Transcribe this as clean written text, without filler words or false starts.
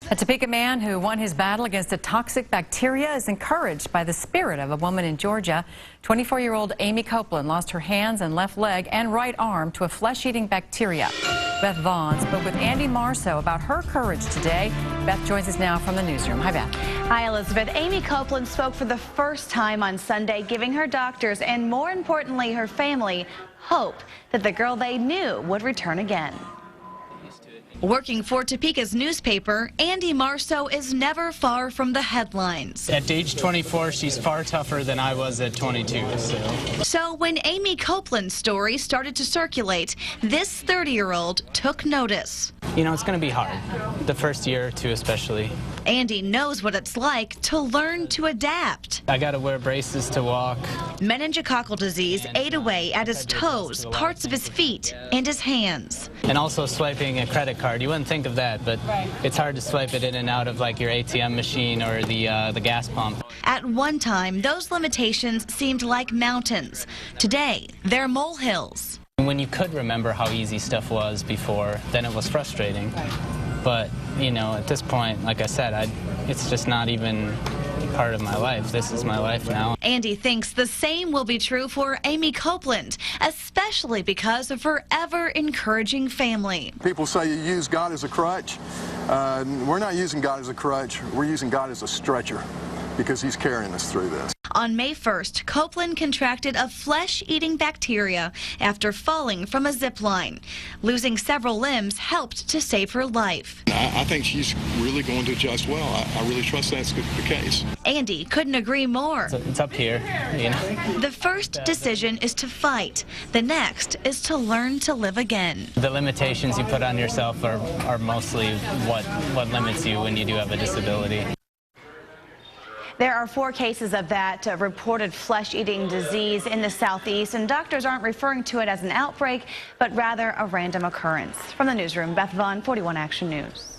A Topeka man who won his battle against a toxic bacteria is encouraged by the spirit of a woman in Georgia. 24-year-old Amy Copeland lost her hands and left leg and right arm to a flesh-eating bacteria. Beth Vaughn spoke with Andy Marceau about her courage today. Beth joins us now from the newsroom. Hi, Beth. Hi, Elizabeth. Amy Copeland spoke for the first time on Sunday, giving her doctors and, more importantly, her family hope that the girl they knew would return again. Working for Topeka's newspaper, Andy Marceau is never far from the headlines. At age 24, she's far tougher than I was at 22. So when Amy Copeland's story started to circulate, this 30-year-old took notice. You know, it's going to be hard, the first year or two especially. Andy knows what it's like to learn to adapt. I got to wear braces to walk. Meningococcal disease ate away at his toes, parts of his feet, and his hands. And also swiping a credit card. You wouldn't think of that, but it's hard to swipe it in and out of like your ATM machine or the gas pump. At one time, those limitations seemed like mountains. Today, they're molehills. When you could remember how easy stuff was before, then it was frustrating. But, you know, at this point, like I said, it's just not even part of my life. This is my life now. Andy thinks the same will be true for Amy Copeland, especially because of her ever-encouraging family. People say you use God as a crutch. We're not using God as a crutch. We're using God as a stretcher because he's carrying us through this. On May 1st, Copeland contracted a flesh-eating bacteria after falling from a zip line. Losing several limbs helped to save her life. I think she's really going to adjust well. I really trust that's the case. Andy couldn't agree more. It's up here, you know. The first decision is to fight. The next is to learn to live again. The limitations you put on yourself are mostly what limits you when you do have a disability. There are 4 cases of that reported flesh-eating disease in the southeast, and doctors aren't referring to it as an outbreak, but rather a random occurrence. From the newsroom, Beth Vaughn, 41 Action News.